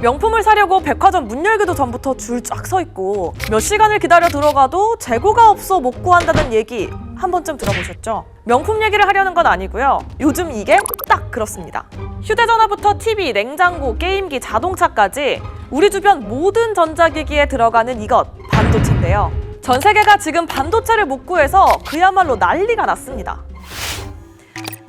명품을 사려고 백화점 문 열기도 전부터 줄 쫙 서 있고 몇 시간을 기다려 들어가도 재고가 없어 못 구한다는 얘기 한 번쯤 들어보셨죠? 명품 얘기를 하려는 건 아니고요. 요즘 이게 딱 그렇습니다. 휴대전화부터 TV, 냉장고, 게임기, 자동차까지 우리 주변 모든 전자기기에 들어가는 이것, 반도체인데요. 전 세계가 지금 반도체를 못 구해서 그야말로 난리가 났습니다.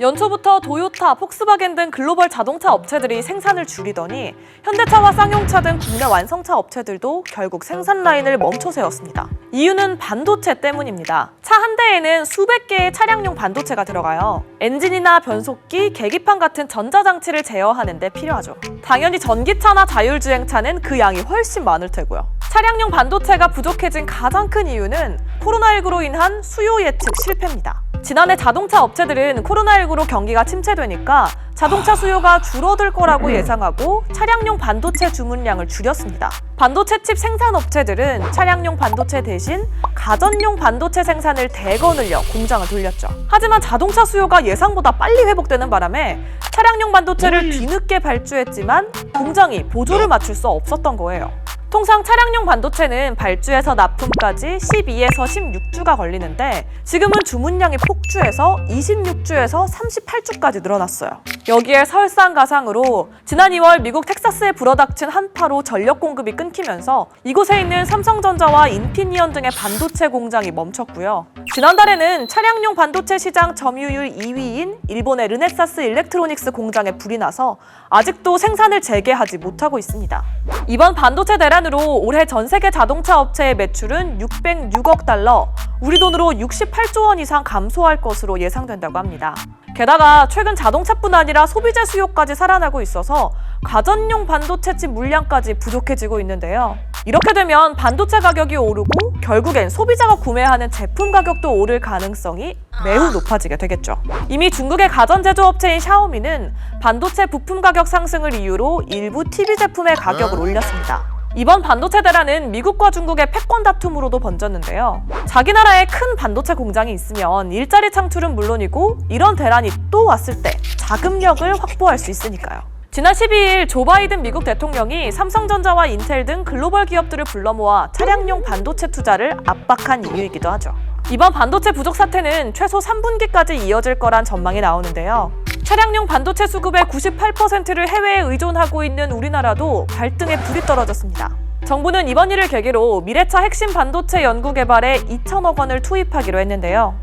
연초부터 도요타, 폭스바겐 등 글로벌 자동차 업체들이 생산을 줄이더니 현대차와 쌍용차 등 국내 완성차 업체들도 결국 생산 라인을 멈춰 세웠습니다. 이유는 반도체 때문입니다. 차 한 대에는 수백 개의 차량용 반도체가 들어가요. 엔진이나 변속기, 계기판 같은 전자장치를 제어하는 데 필요하죠. 당연히 전기차나 자율주행차는 그 양이 훨씬 많을 테고요. 차량용 반도체가 부족해진 가장 큰 이유는 코로나19로 인한 수요 예측 실패입니다. 지난해 자동차 업체들은 코로나19로 경기가 침체되니까 자동차 수요가 줄어들 거라고 예상하고 차량용 반도체 주문량을 줄였습니다. 반도체 칩 생산 업체들은 차량용 반도체 대신 가전용 반도체 생산을 대거 늘려 공장을 돌렸죠. 하지만 자동차 수요가 예상보다 빨리 회복되는 바람에 차량용 반도체를 뒤늦게 발주했지만 공장이 보조를 맞출 수 없었던 거예요. 통상 차량용 반도체는 발주에서 납품까지 12에서 16주가 걸리는데 지금은 주문량이 폭주해서 26주에서 38주까지 늘어났어요. 여기에 설상가상으로 지난 2월 미국 텍사스에 불어닥친 한파로 전력 공급이 끊기면서 이곳에 있는 삼성전자와 인피니언 등의 반도체 공장이 멈췄고요. 지난달에는 차량용 반도체 시장 점유율 2위인 일본의 르네사스 일렉트로닉스 공장에 불이 나서 아직도 생산을 재개하지 못하고 있습니다. 이번 반도체 대란으로 올해 전 세계 자동차 업체의 매출은 606억 달러, 우리 돈으로 68조 원 이상 감소할 것으로 예상된다고 합니다. 게다가 최근 자동차뿐 아니라 소비재 수요까지 살아나고 있어서 가전용 반도체 칩 물량까지 부족해지고 있는데요. 이렇게 되면 반도체 가격이 오르고 결국엔 소비자가 구매하는 제품 가격도 오를 가능성이 매우 높아지게 되겠죠. 이미 중국의 가전 제조업체인 샤오미는 반도체 부품 가격 상승을 이유로 일부 TV 제품의 가격을 올렸습니다. 이번 반도체 대란은 미국과 중국의 패권 다툼으로도 번졌는데요. 자기 나라에 큰 반도체 공장이 있으면 일자리 창출은 물론이고 이런 대란이 또 왔을 때 자금력을 확보할 수 있으니까요. 지난 12일 조 바이든 미국 대통령이 삼성전자와 인텔 등 글로벌 기업들을 불러 모아 차량용 반도체 투자를 압박한 이유이기도 하죠. 이번 반도체 부족 사태는 최소 3분기까지 이어질 거란 전망이 나오는데요. 차량용 반도체 수급의 98%를 해외에 의존하고 있는 우리나라도 발등에 불이 떨어졌습니다. 정부는 이번 일을 계기로 미래차 핵심 반도체 연구 개발에 2천억 원을 투입하기로 했는데요.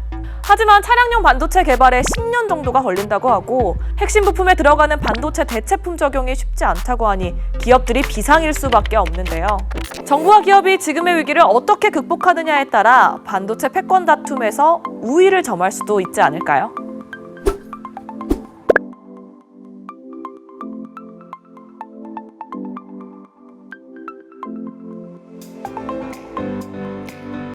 하지만 차량용 반도체 개발에 10년 정도가 걸린다고 하고 핵심 부품에 들어가는 반도체 대체품 적용이 쉽지 않다고 하니 기업들이 비상일 수밖에 없는데요. 정부와 기업이 지금의 위기를 어떻게 극복하느냐에 따라 반도체 패권 다툼에서 우위를 점할 수도 있지 않을까요?